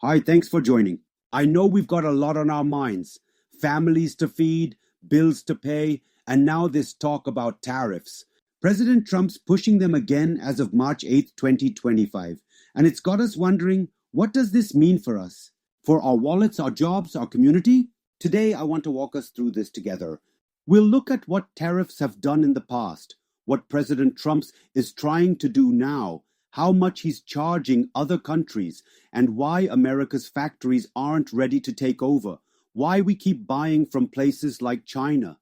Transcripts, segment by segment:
Hi, thanks for joining. I know we've got a lot on our minds. Families to feed, bills to pay, and now this talk about tariffs. President Trump's pushing them again as of March 8th, 2025. And it's got us wondering, what does this mean for us? For our wallets, our jobs, our community? Today, I want to walk us through this together. We'll look at what tariffs have done in the past, what President Trump is trying to do now, how much he's charging other countries, and why America's factories aren't ready to take over, why we keep buying from places like China.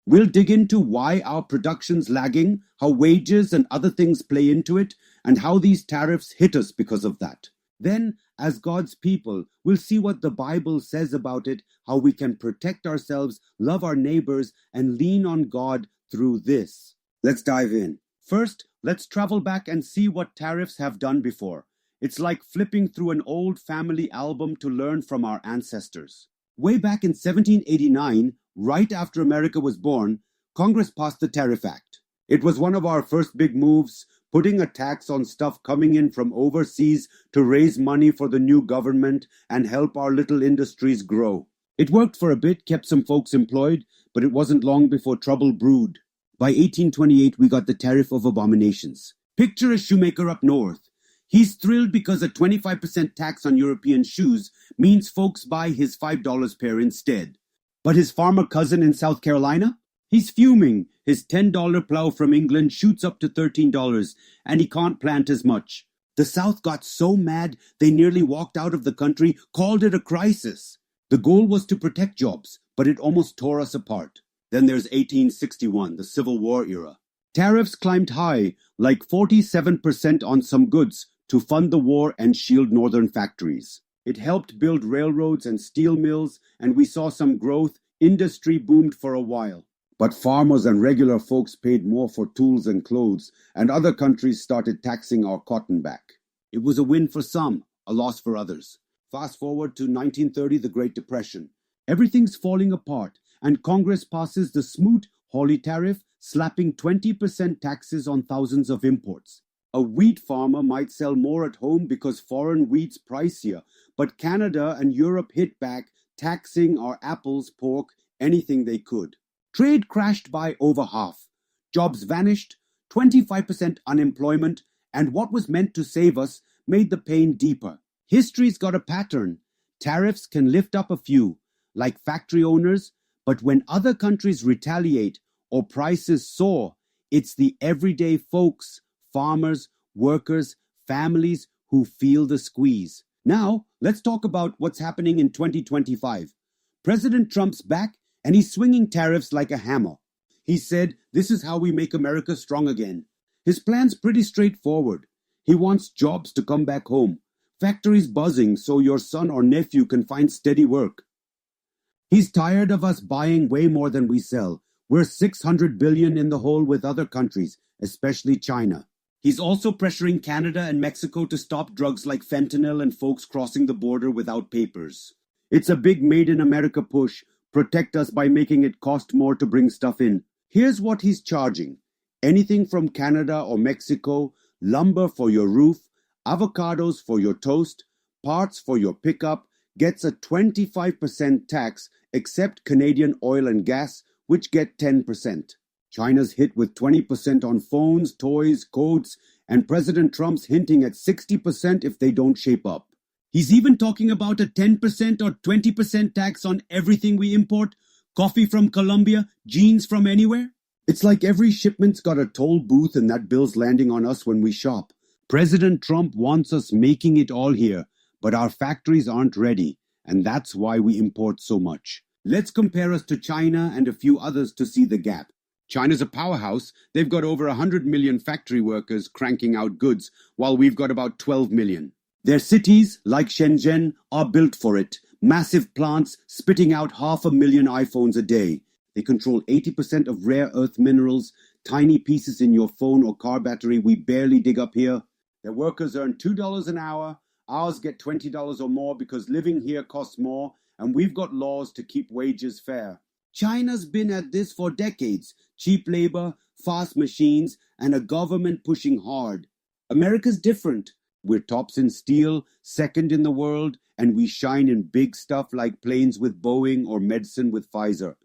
We'll dig into why our production's lagging, how wages and other things play into it, and how these tariffs hit us because of that. Then, as God's people, we'll see what the Bible says about it, how we can protect ourselves, love our neighbors, and lean on God through this. Let's dive in. First, let's travel back and see what tariffs have done before. It's like flipping through an old family album to learn from our ancestors. Way back in 1789, right after America was born, Congress passed the Tariff Act. It was one of our first big moves, putting a tax on stuff coming in from overseas to raise money for the new government and help our little industries grow. It worked for a bit, kept some folks employed, but it wasn't long before trouble brewed. By 1828, we got the Tariff of Abominations. Picture a shoemaker up north. He's thrilled because a 25% tax on European shoes means folks buy his $5 pair instead. But his farmer cousin in South Carolina? He's fuming. His $10 plow from England shoots up to $13, and he can't plant as much. The South got so mad they nearly walked out of the country, called it a crisis. The goal was to protect jobs, but it almost tore us apart. Then there's 1861, the Civil War era. Tariffs climbed high, like 47% on some goods, to fund the war and shield northern factories. It helped build railroads and steel mills, and we saw some growth. Industry boomed for a while. But farmers and regular folks paid more for tools and clothes, and other countries started taxing our cotton back. It was a win for some, a loss for others. Fast forward to 1930, the Great Depression. Everything's falling apart, and Congress passes the Smoot-Hawley tariff, slapping 20% taxes on thousands of imports. A wheat farmer might sell more at home because foreign wheat's pricier, but Canada and Europe hit back, taxing our apples, pork, anything they could. Trade crashed by over half. Jobs vanished, 25% unemployment, and what was meant to save us made the pain deeper. History's got a pattern. Tariffs can lift up a few, like factory owners, but when other countries retaliate or prices soar, it's the everyday folks, farmers, workers, families who feel the squeeze. Now, let's talk about what's happening in 2025. President Trump's back, and he's swinging tariffs like a hammer. He said, "This is how we make America strong again." His plan's pretty straightforward. He wants jobs to come back home, factories buzzing so your son or nephew can find steady work. He's tired of us buying way more than we sell. We're $600 billion in the hole with other countries, especially China. He's also pressuring Canada and Mexico to stop drugs like fentanyl and folks crossing the border without papers. It's a big Made in America push. Protect us by making it cost more to bring stuff in. Here's what he's charging. Anything from Canada or Mexico, lumber for your roof, avocados for your toast, parts for your pickup, gets a 25% tax, except Canadian oil and gas, which get 10%. China's hit with 20% on phones, toys, coats, and President Trump's hinting at 60% if they don't shape up. He's even talking about a 10% or 20% tax on everything we import, coffee from Colombia, jeans from anywhere. It's like every shipment's got a toll booth and that bill's landing on us when we shop. President Trump wants us making it all here, but our factories aren't ready, and that's why we import so much. Let's compare us to China and a few others to see the gap. China's a powerhouse. They've got over 100 million factory workers cranking out goods, while we've got about 12 million. Their cities, like Shenzhen, are built for it. Massive plants spitting out 500,000 iPhones a day. They control 80% of rare earth minerals, tiny pieces in your phone or car battery we barely dig up here. Their workers earn $2 an hour. Ours get $20 or more because living here costs more, and we've got laws to keep wages fair. China's been at this for decades. Cheap labor, fast machines, and a government pushing hard. America's different. We're tops in steel, second in the world, and we shine in big stuff like planes with Boeing or medicine with Pfizer.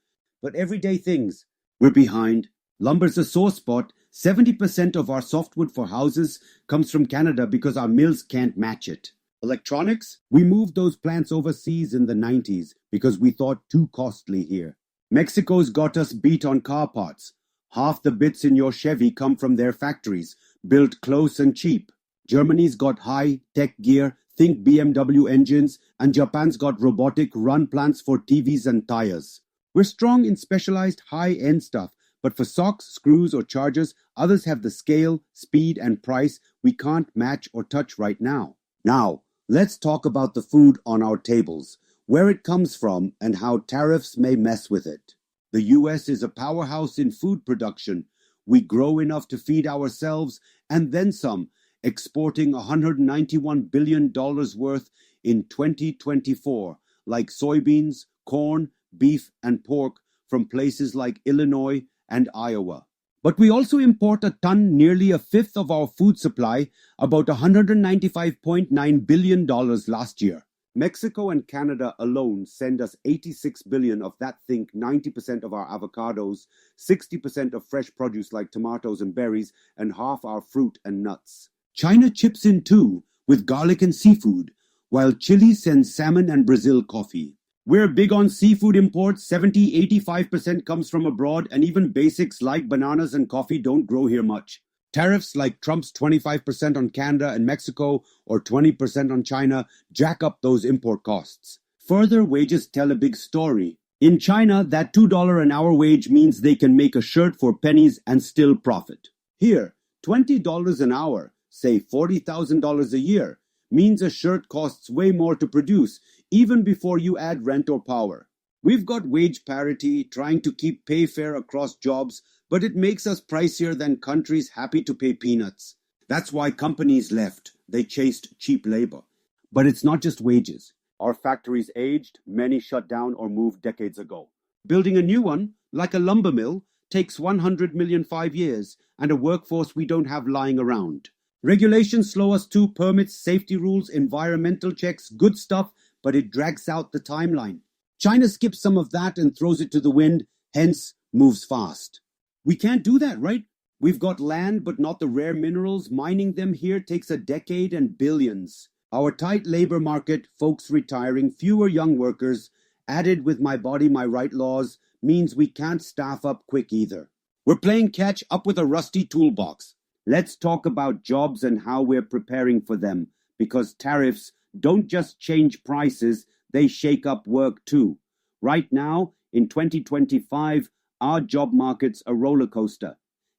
But everyday things, we're behind. Lumber's a sore spot. 70% of our softwood for houses comes from Canada because our mills can't match it. Electronics, we moved those plants overseas in the 90s because we thought too costly here. Mexico's got us beat on car parts. Half the bits in your Chevy come from their factories, built close and cheap. Germany's got high-tech gear, think BMW engines, and Japan's got robotic run plants for TVs and tires. We're strong in specialized high-end stuff, but for socks, screws, or chargers, others have the scale, speed, and price we can't match or touch right now. Now, let's talk about the food on our tables, where it comes from, and how tariffs may mess with it. The U.S. is a powerhouse in food production. We grow enough to feed ourselves, and then some, exporting $191 billion worth in 2024, like soybeans, corn, beef, and pork from places like Illinois and Iowa. But we also import a ton, nearly a fifth of our food supply, about $195.9 billion last year. Mexico and Canada alone send us $86 billion of that, think 90% of our avocados, 60% of fresh produce like tomatoes and berries, and half our fruit and nuts. China chips in too, with garlic and seafood, while Chile sends salmon and Brazil coffee. We're big on seafood imports. 70-85% comes from abroad, and even basics like bananas and coffee don't grow here much. Tariffs like Trump's 25% on Canada and Mexico or 20% on China jack up those import costs. Further, wages tell a big story. In China, that $2 an hour wage means they can make a shirt for pennies and still profit. Here, $20 an hour, say $40,000 a year, means a shirt costs way more to produce, even before you add rent or power. We've got wage parity, trying to keep pay fair across jobs, but it makes us pricier than countries happy to pay peanuts. That's why companies left. They chased cheap labor. But it's not just wages. Our factories aged, many shut down or moved decades ago. Building a new one, like a lumber mill, takes 100 million 5 years, and a workforce we don't have lying around. Regulations slow us too, permits, safety rules, environmental checks, good stuff, but it drags out the timeline. China skips some of that and throws it to the wind, hence moves fast. We can't do that, right? We've got land, but not the rare minerals. Mining them here takes a decade and billions. Our tight labor market, folks retiring, fewer young workers, added with my body, my right laws, means we can't staff up quick either. We're playing catch up with a rusty toolbox. Let's talk about jobs and how we're preparing for them, because tariffs don't just change prices, they shake up work too. Right now, in 2025, our job market's a roller coaster.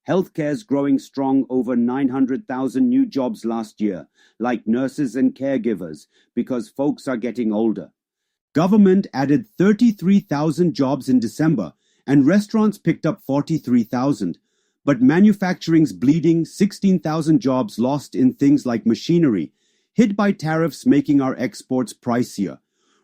Healthcare's growing strong, over 900,000 new jobs last year, like nurses and caregivers, because folks are getting older. Government added 33,000 jobs in December, and restaurants picked up 43,000. But manufacturing's bleeding, 16,000 jobs lost in things like machinery, hit by tariffs making our exports pricier.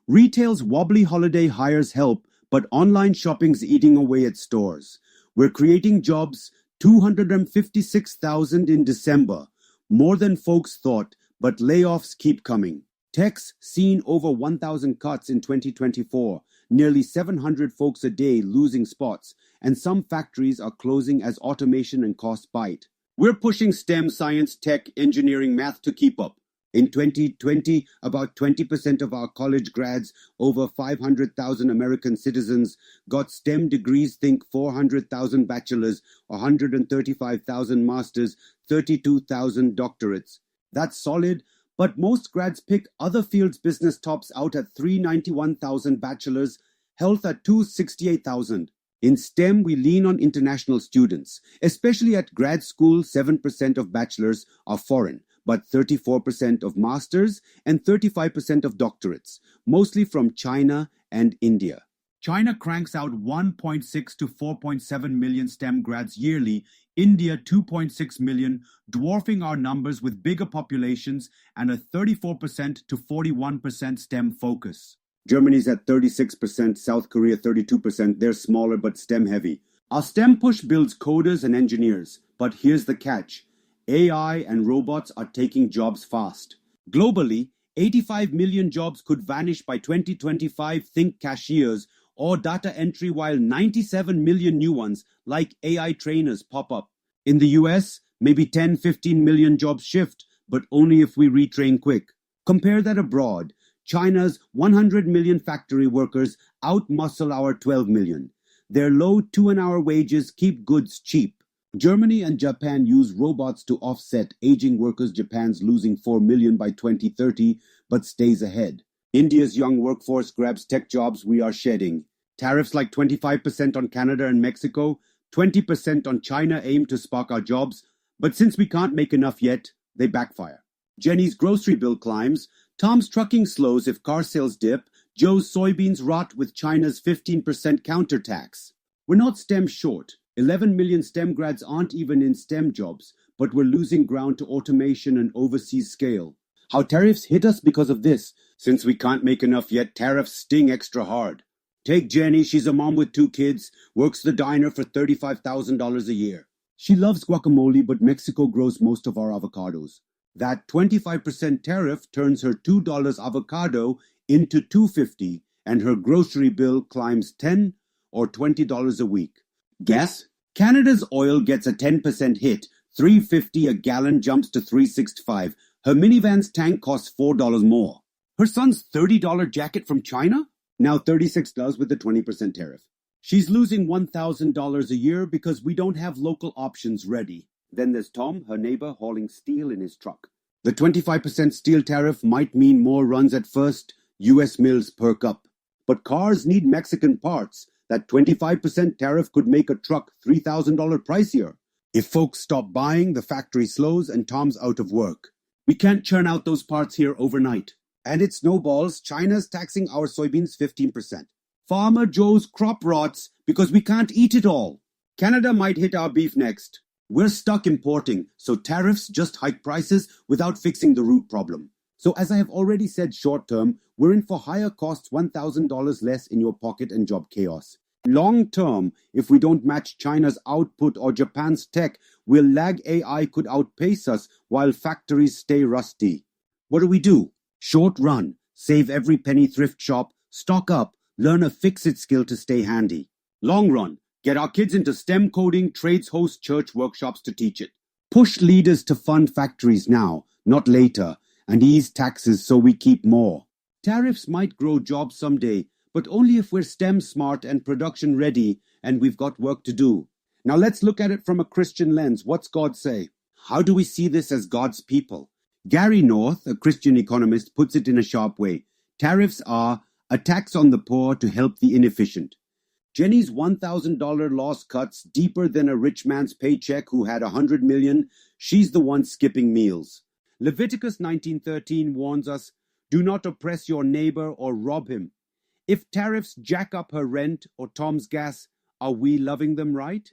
Retail's wobbly holiday hires help, but online shopping's eating away at stores. We're creating jobs, 256,000 in December, more than folks thought, but layoffs keep coming. Tech's seen over 1,000 cuts in 2024, nearly 700 folks a day losing spots, and some factories are closing as automation and costs bite. We're pushing STEM, science, tech, engineering, math to keep up. In 2020, about 20% of our college grads, over 500,000 American citizens, got STEM degrees, think 400,000 bachelors, 135,000 masters, 32,000 doctorates. That's solid, but most grads pick other fields. Business tops out at 391,000 bachelors, health at 268,000. In STEM, we lean on international students. Especially at grad school, 7% of bachelors are foreign, but 34% of masters and 35% of doctorates, mostly from China and India. China cranks out 1.6 to 4.7 million STEM grads yearly, India 2.6 million, dwarfing our numbers with bigger populations and a 34% to 41% STEM focus. Germany's at 36%, South Korea 32%, they're smaller but STEM heavy. Our STEM push builds coders and engineers, but here's the catch. AI and robots are taking jobs fast. Globally, 85 million jobs could vanish by 2025, think cashiers or data entry, while 97 million new ones, like AI trainers, pop up. In the US, maybe 10-15 million jobs shift, but only if we retrain quick. Compare that abroad. China's 100 million factory workers outmuscle our 12 million. Their low 2-an-hour wages keep goods cheap. Germany and Japan use robots to offset aging workers. Japan's losing 4 million by 2030, but stays ahead. India's young workforce grabs tech jobs we are shedding. Tariffs like 25% on Canada and Mexico, 20% on China aim to spark our jobs, but since we can't make enough yet, they backfire. Jenny's grocery bill climbs, Tom's trucking slows if car sales dip, Joe's soybeans rot with China's 15% counter tax. We're not STEM short. 11 million STEM grads aren't even in STEM jobs, but we're losing ground to automation and overseas scale. How tariffs hit us because of this. Since we can't make enough yet, tariffs sting extra hard. Take Jenny, she's a mom with 2 kids, works the diner for $35,000 a year. She loves guacamole, but Mexico grows most of our avocados. That 25% tariff turns her $2 avocado into $2.50, and her grocery bill climbs $10 or $20 a week. Guess? Canada's oil gets a 10% hit. $3.50 a gallon jumps to $3.65. Her minivan's tank costs $4 more. Her son's $30 jacket from China? Now $36 with the 20% tariff. She's losing $1,000 a year because we don't have local options ready. Then there's Tom, her neighbor, hauling steel in his truck. The 25% steel tariff might mean more runs at first. U.S. mills perk up. But cars need Mexican parts. That 25% tariff could make a truck $3,000 pricier. If folks stop buying, the factory slows and Tom's out of work. We can't churn out those parts here overnight. And it snowballs. China's taxing our soybeans 15%. Farmer Joe's crop rots because we can't eat it all. Canada might hit our beef next. We're stuck importing, so tariffs just hike prices without fixing the root problem. So as I have already said, short term, we're in for higher costs, $1,000 less in your pocket and job chaos. Long term, if we don't match China's output or Japan's tech, we'll lag. AI could outpace us while factories stay rusty. What do? Short run, save every penny, thrift shop, stock up, learn a fix-it skill to stay handy. Long run, get our kids into STEM coding, trades, host church workshops to teach it. Push leaders to fund factories now, not later, and ease taxes so we keep more. Tariffs might grow jobs someday, but only if we're STEM smart and production ready, and we've got work to do. Now let's look at it from a Christian lens. What's God say? How do we see this as God's people? Gary North, a Christian economist, puts it in a sharp way. Tariffs are a tax on the poor to help the inefficient. Jenny's $1,000 loss cuts deeper than a rich man's paycheck who had $100 million. She's the one skipping meals. Leviticus 19:13 warns us, do not oppress your neighbor or rob him. If tariffs jack up her rent or Tom's gas, are we loving them right?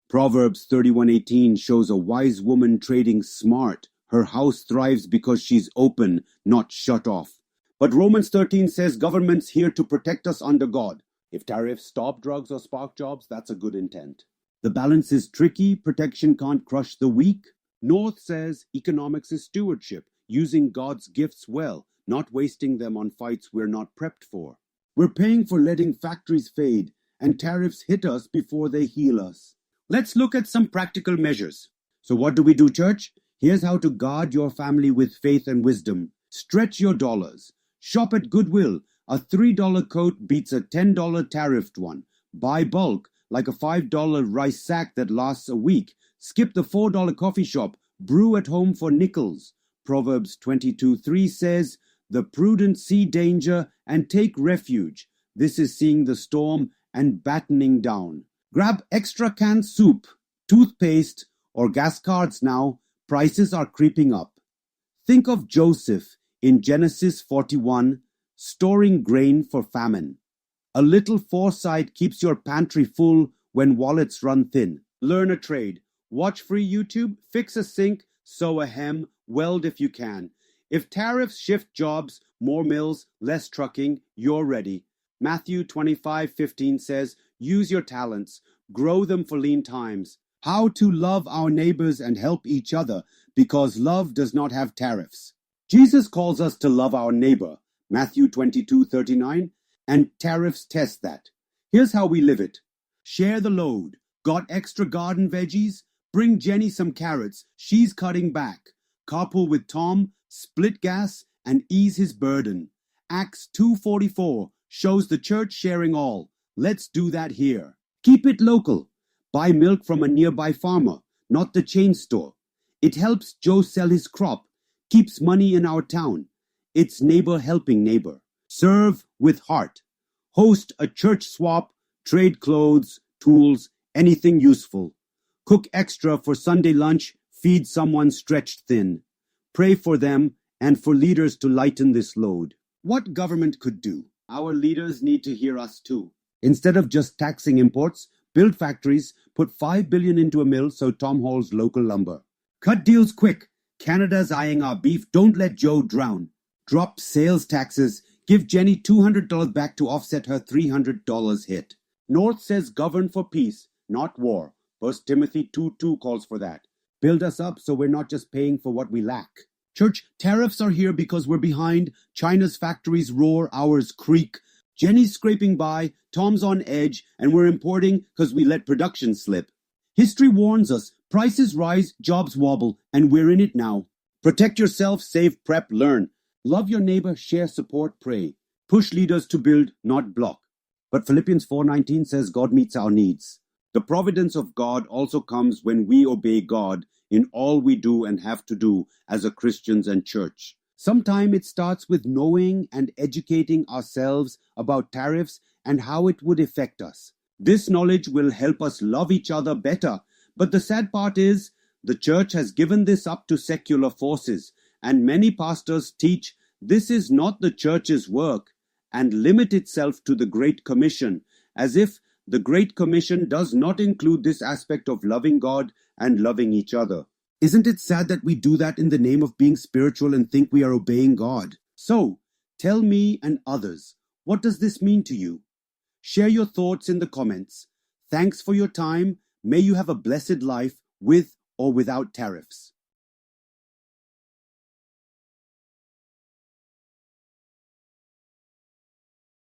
Proverbs 31:18 shows a wise woman trading smart. Her house thrives because she's open, not shut off. But Romans 13 says government's here to protect us under God. If tariffs stop drugs or spark jobs, that's a good intent. The balance is tricky. Protection can't crush the weak. North says economics is stewardship, using God's gifts well, not wasting them on fights we're not prepped for. We're paying for letting factories fade, and tariffs hit us before they heal us. Let's look at some practical measures. So what do, church? Here's how to guard your family with faith and wisdom. Stretch your dollars. Shop at Goodwill. A $3 coat beats a $10 tariffed one. Buy bulk, like a $5 rice sack that lasts a week. Skip the $4 coffee shop. Brew at home for nickels. Proverbs 22:3 says, the prudent see danger and take refuge. This is seeing the storm and battening down. Grab extra canned soup, toothpaste, or gas cards now. Prices are creeping up. Think of Joseph in Genesis 41, storing grain for famine. A little foresight keeps your pantry full when wallets run thin. Learn a trade. Watch free YouTube, fix a sink, sew a hem, weld if you can. If tariffs shift jobs, more mills, less trucking, you're ready. Matthew 25:15 says, use your talents, grow them for lean times. How to love our neighbors and help each other because love does not have tariffs. Jesus calls us to love our neighbor, Matthew 22:39, and tariffs test that. Here's how we live it. Share the load. Got extra garden veggies? Bring Jenny some carrots. She's cutting back. Carpool with Tom, split gas, and ease his burden. Acts 2:44 shows the church sharing all. Let's do that here. Keep it local. Buy milk from a nearby farmer, not the chain store. It helps Joe sell his crop, keeps money in our town. It's neighbor helping neighbor. Serve with heart. Host a church swap, trade clothes, tools, anything useful. Cook extra for Sunday lunch, feed someone stretched thin. Pray for them and for leaders to lighten this load. What government could do? Our leaders need to hear us too. Instead of just taxing imports, build factories, put $5 billion into a mill so Tom hauls local lumber. Cut deals quick. Canada's eyeing our beef. Don't let Joe drown. Drop sales taxes. Give Jenny $200 back to offset her $300 hit. North says govern for peace, not war. 1 Timothy 2:2 calls for that. Build us up so we're not just paying for what we lack. Church, tariffs are here because we're behind. China's factories roar, ours creak. Jenny's scraping by, Tom's on edge, and we're importing because we let production slip. History warns us, prices rise, jobs wobble, and we're in it now. Protect yourself, save, prep, learn. Love your neighbor, share, support, pray. Push leaders to build, not block. But Philippians 4:19 says God meets our needs. The providence of God also comes when we obey God in all we do and have to do as a Christians and church. Sometime it starts with knowing and educating ourselves about tariffs and how it would affect us. This knowledge will help us love each other better. But the sad part is, the church has given this up to secular forces, and many pastors teach this is not the church's work and limit itself to the Great Commission, as if the Great Commission does not include this aspect of loving God and loving each other. Isn't it sad that we do that in the name of being spiritual and think we are obeying God? So, tell me and others, what does this mean to you? Share your thoughts in the comments. Thanks for your time. May you have a blessed life with or without tariffs.